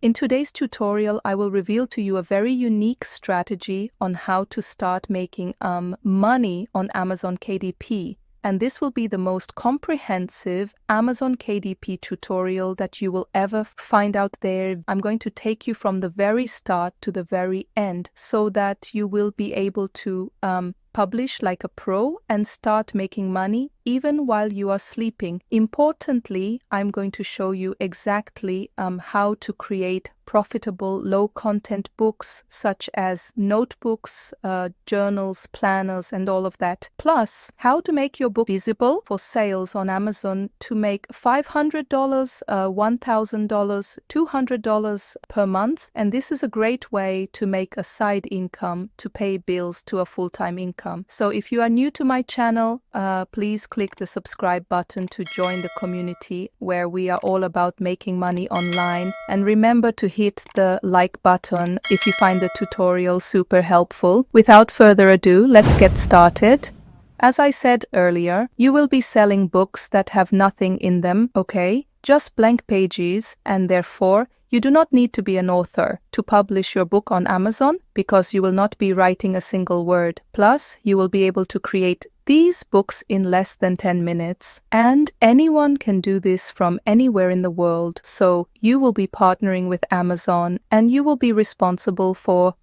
In today's tutorial, I will reveal to you a very unique strategy on how to start making money on Amazon KDP. And this will be the most comprehensive Amazon KDP tutorial that you will ever find out there. I'm going to take you from the very start to the very end so that you will be able to publish like a pro and start making money even while you are sleeping. Importantly, I'm going to show you exactly how to create profitable low-content books such as notebooks, journals, planners, and all of that. Plus, how to make your book visible for sales on Amazon to make $500, $1,000, $200 per month. And this is a great way to make a side income to pay bills to a full-time income. So if you are new to my channel, please click the subscribe button to join the community where we are all about making money online. And remember to hit the like button if you find the tutorial super helpful. Without further ado, let's get started. As I said earlier, you will be selling books that have nothing in them, okay? Just blank pages, and therefore you do not need to be an author to publish your book on Amazon because you will not be writing a single word. Plus, you will be able to create these books in less than 10 minutes. And anyone can do this from anywhere in the world. So you will be partnering with Amazon and you will be responsible for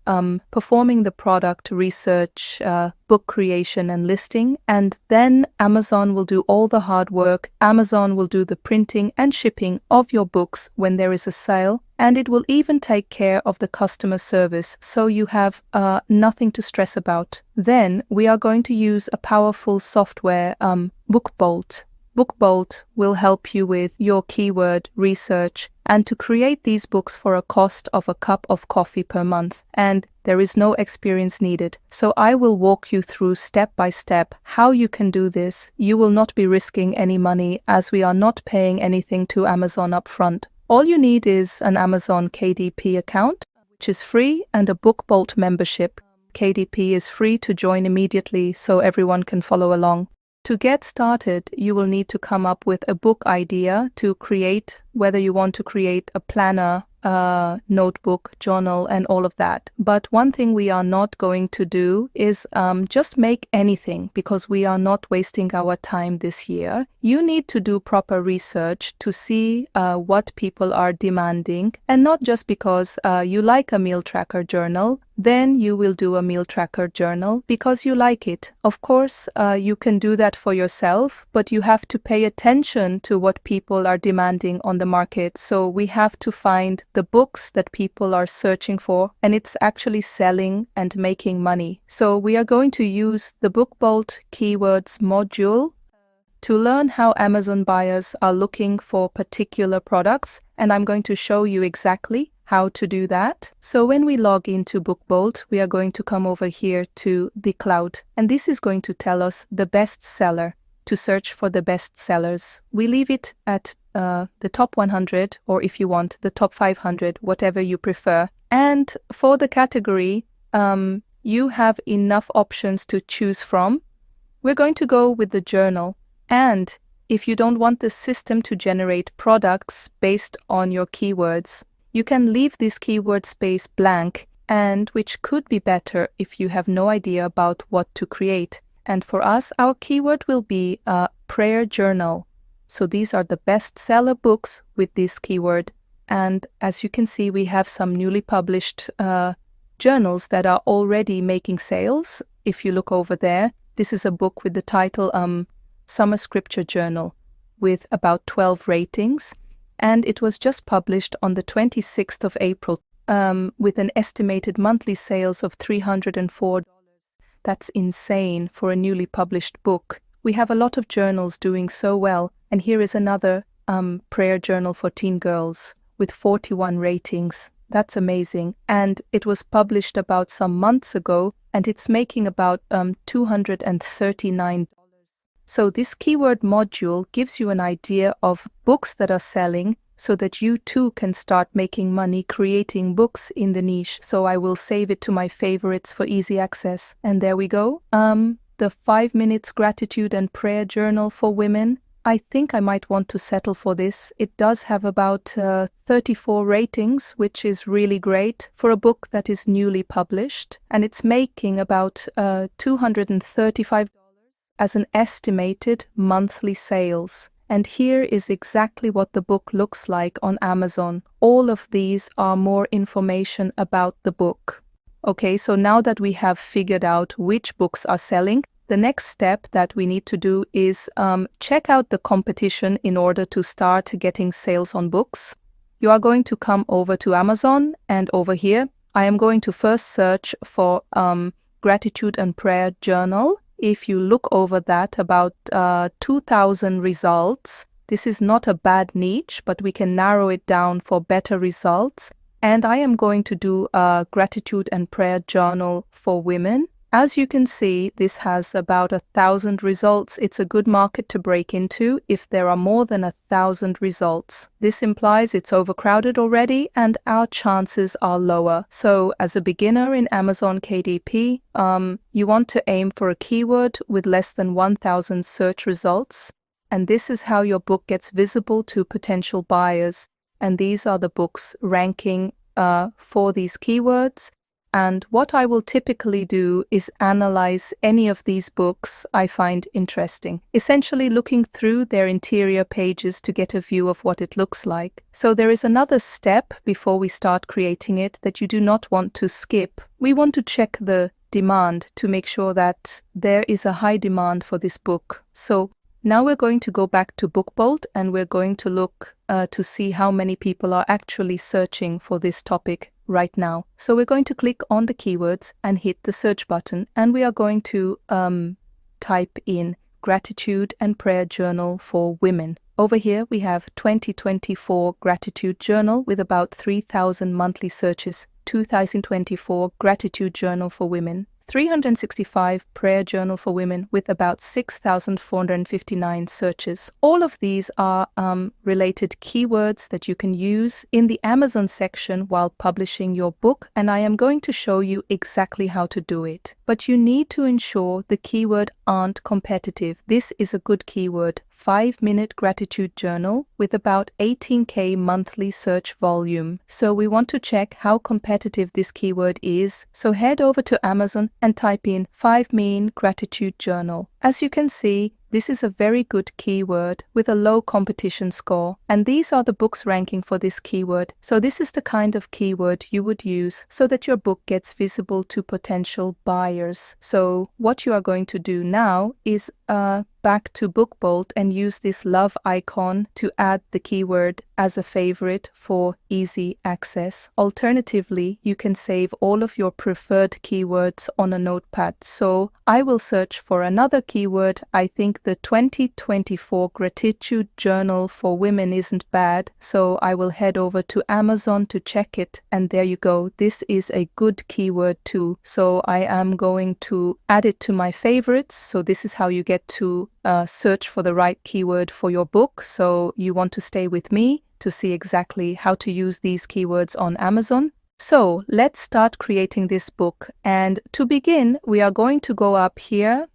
performing the product research, book creation and listing. And then Amazon will do all the hard work. Amazon will do the printing and shipping of your books when there is a sale. And it will even take care of the customer service, so you have nothing to stress about. Then we are going to use a powerful software, BookBolt. BookBolt will help you with your keyword research and to create these books for a cost of a cup of coffee per month. And there is no experience needed. So I will walk you through step by step how you can do this. You will not be risking any money as we are not paying anything to Amazon upfront. All you need is an Amazon KDP account, which is free, and a BookBolt membership. KDP is free to join immediately so everyone can follow along. To get started, you will need to come up with a book idea to create, whether you want to create a planner, notebook, journal, and all of that. But one thing we are not going to do is just make anything because we are not wasting our time this year. You need to do proper research to see what people are demanding, and not just because you like a meal tracker journal, then you will do a meal tracker journal because you like it. Of course, you can do that for yourself, but you have to pay attention to what people are demanding on the market. So we have to find the books that people are searching for, and it's actually selling and making money. So we are going to use the BookBolt keywords module to learn how Amazon buyers are looking for particular products, and I'm going to show you exactly how to do that. So when we log into BookBolt, we are going to come over here to the cloud, and this is going to tell us the best seller, to search for the best sellers. We leave it at the top 100, or if you want, the top 500, whatever you prefer. And for the category, you have enough options to choose from. We're going to go with the journal. And if you don't want the system to generate products based on your keywords, you can leave this keyword space blank, and which could be better if you have no idea about what to create. And for us, our keyword will be prayer journal. So these are the bestseller books with this keyword. And as you can see, we have some newly published journals that are already making sales. If you look over there, this is a book with the title Summer Scripture Journal with about 12 ratings. And it was just published on the 26th of April with an estimated monthly sales of $304. That's insane for a newly published book. We have a lot of journals doing so well. And here is another prayer journal for teen girls with 41 ratings. That's amazing. And it was published about some months ago, and it's making about $239. So this keyword module gives you an idea of books that are selling so that you too can start making money creating books in the niche. So I will save it to my favorites for easy access. And there we go. The 5 minutes gratitude and prayer journal for women. I think I might want to settle for this. It does have about 34 ratings, which is really great for a book that is newly published. And it's making about $235 as an estimated monthly sales. And here is exactly what the book looks like on Amazon. All of these are more information about the book. Okay, so now that we have figured out which books are selling, the next step that we need to do is check out the competition in order to start getting sales on books. You are going to come over to Amazon, and over here, I am going to first search for Gratitude and Prayer Journal. If you look over that, about 2,000 results. This is not a bad niche, but we can narrow it down for better results. And I am going to do a Gratitude and Prayer Journal for women. As you can see, this has about 1,000 results. It's a good market to break into if there are more than 1,000 results. This implies it's overcrowded already and our chances are lower. So as a beginner in Amazon KDP, you want to aim for a keyword with less than 1,000 search results. And this is how your book gets visible to potential buyers. And these are the books ranking for these keywords. And what I will typically do is analyze any of these books I find interesting, essentially looking through their interior pages to get a view of what it looks like. So there is another step before we start creating it that you do not want to skip. We want to check the demand to make sure that there is a high demand for this book. So now we're going to go back to BookBolt and we're going to look to see how many people are actually searching for this topic right now. So we're going to click on the keywords and hit the search button, and we are going to type in Gratitude and Prayer Journal for Women. Over here we have 2024 Gratitude Journal with about 3,000 monthly searches, 2024 Gratitude Journal for Women, 365 Prayer Journal for Women with about 6,459 searches. All of these are related keywords that you can use in the Amazon section while publishing your book, and I am going to show you exactly how to do it. But you need to ensure the keyword aren't competitive. This is a good keyword, 5-minute gratitude journal with about 18K monthly search volume. So we want to check how competitive this keyword is. So head over to Amazon and type in 5-minute gratitude journal. As you can see, this is a very good keyword with a low competition score, and these are the books ranking for this keyword. So this is the kind of keyword you would use so that your book gets visible to potential buyers. So what you are going to do now is back to BookBolt and use this love icon to add the keyword as a favorite for easy access. Alternatively, you can save all of your preferred keywords on a notepad. So I will search for another keyword. I think the 2024 Gratitude Journal for Women isn't bad, so I will head over to Amazon to check it, and there you go. This is a good keyword too, so I am going to add it to my favorites. So this is how you get to search for the right keyword for your book. So you want to stay with me to see exactly how to use these keywords on Amazon. So let's start creating this book, and to begin we are going to go up here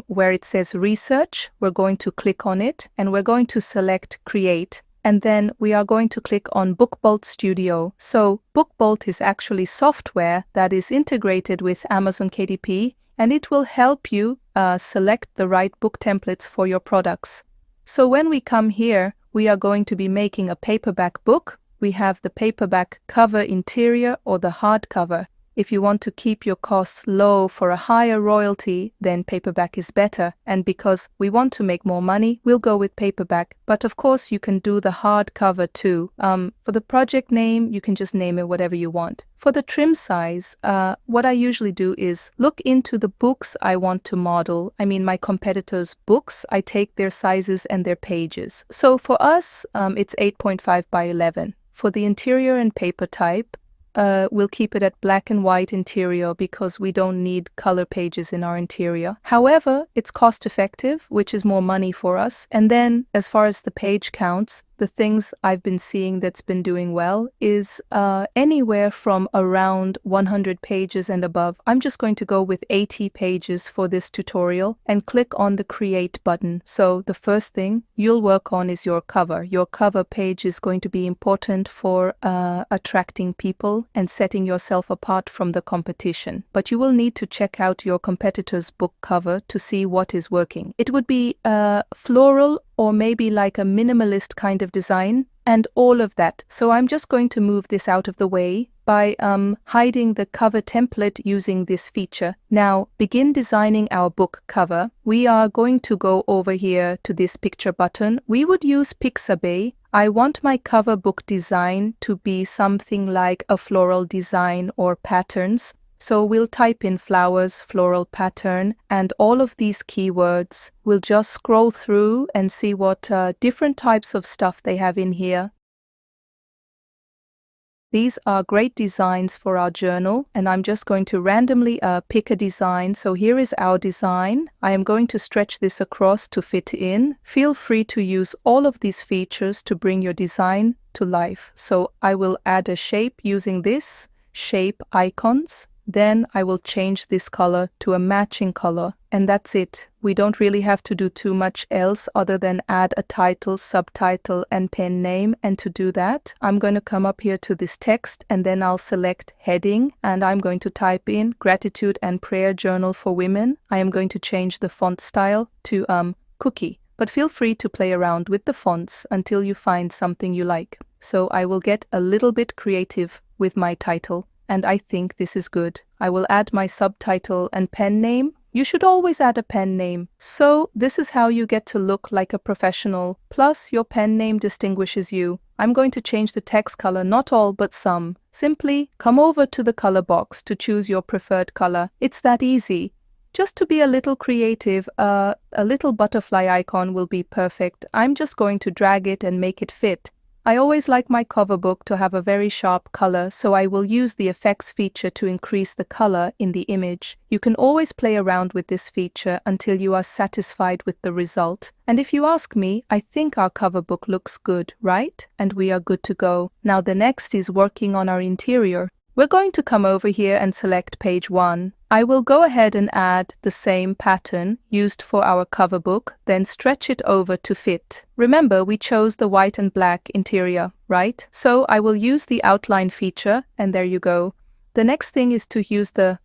where it says research. We're going to click on it and we're going to select create, and then we are going to click on BookBolt Studio. So BookBolt is actually software that is integrated with Amazon KDP, and it will help you select the right book templates for your products. So when we come here, we are going to be making a paperback book. We have the paperback cover interior or the hardcover. If you want to keep your costs low for a higher royalty, then paperback is better. And because we want to make more money, we'll go with paperback. But of course, you can do the hardcover too. For the project name, you can just name it whatever you want. For the trim size, what I usually do is look into the books I want to model. I mean, my competitors' books, I take their sizes and their pages. So for us, it's 8.5 by 11. For the interior and paper type, we'll keep it at black and white interior because we don't need color pages in our interior. However, it's cost effective, which is more money for us. And then as far as the page counts, the things I've been seeing that's been doing well is anywhere from around 100 pages and above. I'm just going to go with 80 pages for this tutorial and click on the Create button. So the first thing you'll work on is your cover. Your cover page is going to be important for attracting people and setting yourself apart from the competition. But you will need to check out your competitor's book cover to see what is working. It would be floral or maybe like a minimalist kind of design and all of that. So I'm just going to move this out of the way by hiding the cover template using this feature. Now, begin designing our book cover. We are going to go over here to this picture button. We would use Pixabay. I want my cover book design to be something like a floral design or patterns. So we'll type in flowers, floral pattern, and all of these keywords. We'll just scroll through and see what different types of stuff they have in here. These are great designs for our journal, and I'm just going to randomly pick a design. So here is our design. I am going to stretch this across to fit in. Feel free to use all of these features to bring your design to life. So I will add a shape using this shape icons. Then I will change this color to a matching color, and that's it. We don't really have to do too much else other than add a title, subtitle, and pen name. And to do that, I'm going to come up here to this text, and then I'll select heading, and I'm going to type in Gratitude and Prayer Journal for Women. I am going to change the font style to Cookie, but feel free to play around with the fonts until you find something you like. So I will get a little bit creative with my title. And I think this is good. I will add my subtitle and pen name. You should always add a pen name. So this is how you get to look like a professional. Plus your pen name distinguishes you. I'm going to change the text color, not all but some. Simply come over to the color box to choose your preferred color. It's that easy. Just to be a little creative, a little butterfly icon will be perfect. I'm just going to drag it and make it fit. I always like my cover book to have a very sharp color, so I will use the effects feature to increase the color in the image. You can always play around with this feature until you are satisfied with the result. And if you ask me, I think our cover book looks good, right? And we are good to go. Now the next is working on our interior. We're going to come over here and select page 1. I will go ahead and add the same pattern used for our cover book, then stretch it over to fit. Remember, we chose the white and black interior, right? So I will use the outline feature, and there you go. The next thing is to use the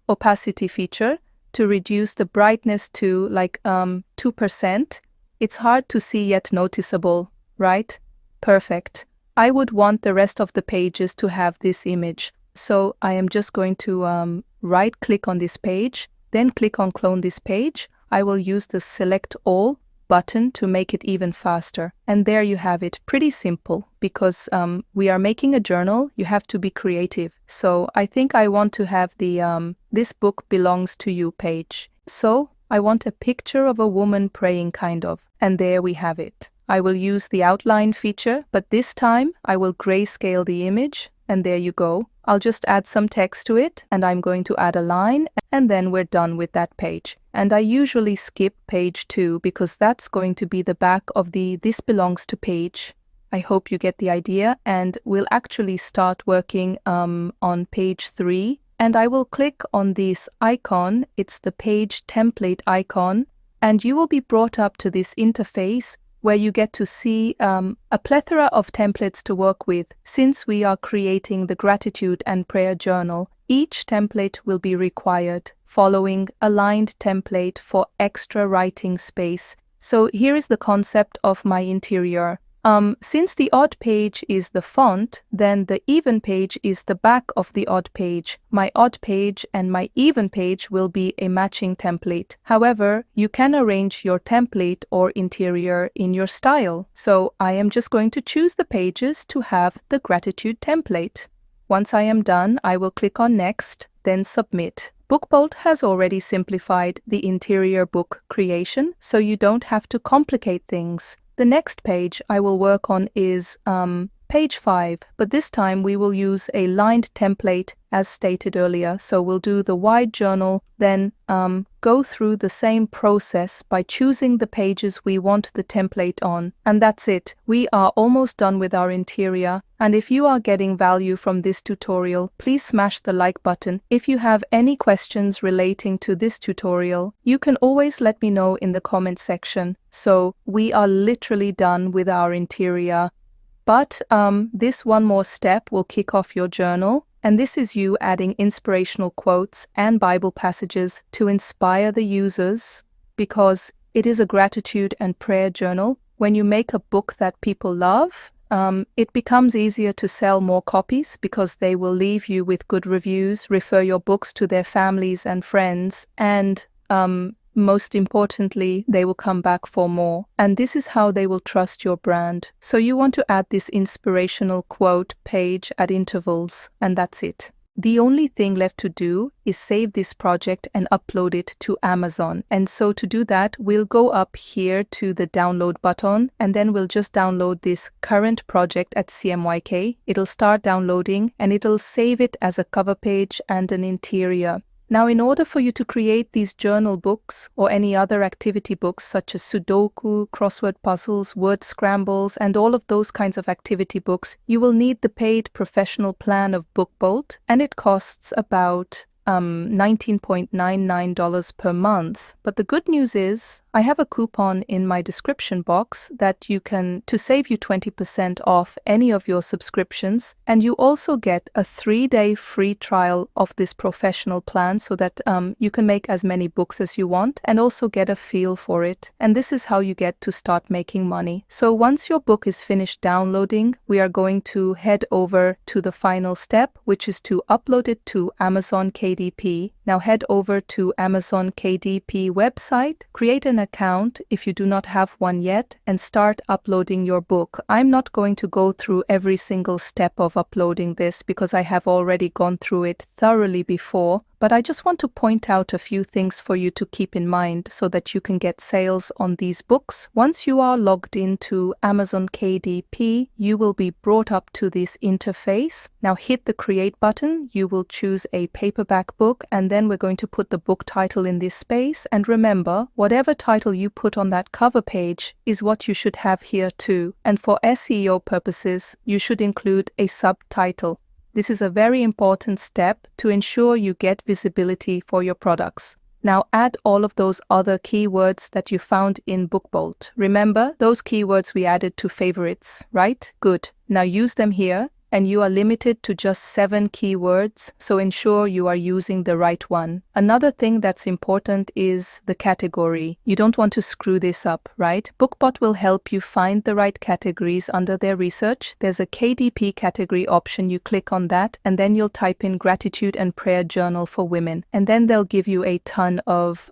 opacity feature to reduce the brightness to like 2%. It's hard to see yet noticeable, right? Perfect. I would want the rest of the pages to have this image. So I am just going to right-click on this page, then click on Clone this page. I will use the Select All button to make it even faster. And there you have it. Pretty simple, because we are making a journal. You have to be creative. So I think I want to have the This Book Belongs to You page. So I want a picture of a woman praying, kind of. And there we have it. I will use the outline feature, but this time I will grayscale the image, and there you go. I'll just add some text to it, and I'm going to add a line, and then we're done with that page. And I usually skip page 2 because that's going to be the back of the This Belongs to page. I hope you get the idea, and we'll actually start working on page 3. And I will click on this icon. It's the page template icon, and you will be brought up to this interface where you get to see a plethora of templates to work with. Since we are creating the Gratitude and Prayer Journal, each template will be required, following a lined template for extra writing space. So here is the concept of my interior. Since the odd page is the font, then the even page is the back of the odd page. My odd page and my even page will be a matching template. However, you can arrange your template or interior in your style. So I am just going to choose the pages to have the Gratitude template. Once I am done, I will click on Next, then Submit. BookBolt has already simplified the interior book creation, so you don't have to complicate things. The next page I will work on is Page 5, but this time we will use a lined template as stated earlier. So we'll do the wide journal, then go through the same process by choosing the pages we want the template on. And that's it. We are almost done with our interior. And if you are getting value from this tutorial, please smash the like button. If you have any questions relating to this tutorial, you can always let me know in the comment section. So we are literally done with our interior. But this one more step will kick off your journal, and this is you adding inspirational quotes and Bible passages to inspire the users, because it is a gratitude and prayer journal. When you make a book that people love, it becomes easier to sell more copies because they will leave you with good reviews, refer your books to their families and friends, and most importantly, they will come back for more. And this is how they will trust your brand. So you want to add this inspirational quote page at intervals, and that's it. The only thing left to do is save this project and upload it to Amazon. And so to do that, we'll go up here to the download button, and then we'll just download this current project at CMYK. It'll start downloading and it'll save it as a cover page and an interior. Now, in order for you to create these journal books or any other activity books such as Sudoku, crossword puzzles, word scrambles, and all of those kinds of activity books, you will need the paid professional plan of BookBolt, and it costs about $19.99 per month. But the good news is I have a coupon in my description box that you can to save you 20% off any of your subscriptions, and you also get a 3-day free trial of this professional plan so that you can make as many books as you want and also get a feel for it. And this is how you get to start making money. So once your book is finished downloading, we are going to head over to the final step, which is to upload it to Amazon KDP. Now head over to Amazon KDP website, create an account if you do not have one yet, and start uploading your book. I'm not going to go through every single step of uploading this because I have already gone through it thoroughly before, but I just want to point out a few things for you to keep in mind so that you can get sales on these books. Once you are logged into Amazon KDP, you will be brought up to this interface. Now hit the create button, you will choose a paperback book, and then we're going to put the book title in this space. And remember, whatever title you put on that cover page is what you should have here too. And for SEO purposes, you should include a subtitle. This is a very important step to ensure you get visibility for your products. Now add all of those other keywords that you found in BookBolt. Remember those keywords we added to favorites, right? Good. Now use them here, and you are limited to just 7 keywords, so ensure you are using the right one. Another thing that's important is the category. You don't want to screw this up, right? BookBot will help you find the right categories under their research. There's a KDP category option. You click on that, and then you'll type in gratitude and prayer journal for women. And then they'll give you a ton of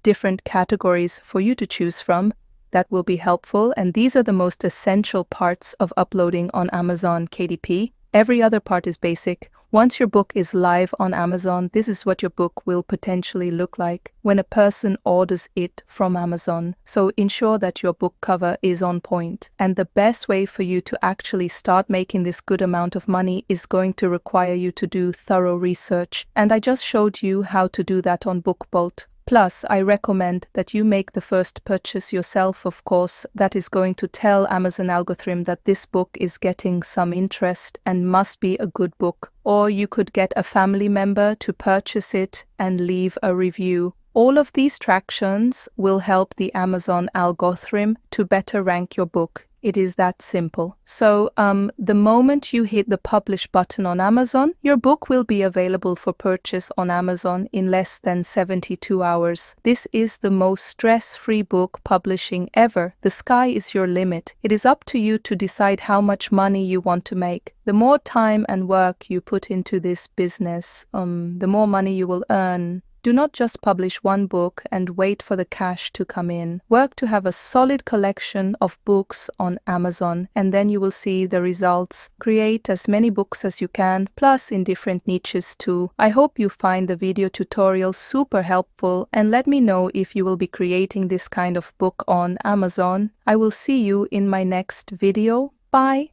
different categories for you to choose from. That will be helpful, and these are the most essential parts of uploading on Amazon KDP. Every other part is basic. Once your book is live on Amazon, this is what your book will potentially look like when a person orders it from Amazon. So ensure that your book cover is on point. And the best way for you to actually start making this good amount of money is going to require you to do thorough research. And I just showed you how to do that on BookBolt. Plus, I recommend that you make the first purchase yourself, of course. That is going to tell Amazon algorithm that this book is getting some interest and must be a good book. Or you could get a family member to purchase it and leave a review. All of these tractions will help the Amazon algorithm to better rank your book. It is that simple. So the moment you hit the publish button on Amazon, your book will be available for purchase on Amazon in less than 72 hours. This is the most stress-free book publishing ever. The sky is your limit. It is up to you to decide how much money you want to make. The more time and work you put into this business, the more money you will earn. Do not just publish one book and wait for the cash to come in. Work to have a solid collection of books on Amazon, and then you will see the results. Create as many books as you can, plus in different niches too. I hope you find the video tutorial super helpful, and let me know if you will be creating this kind of book on Amazon. I will see you in my next video. Bye!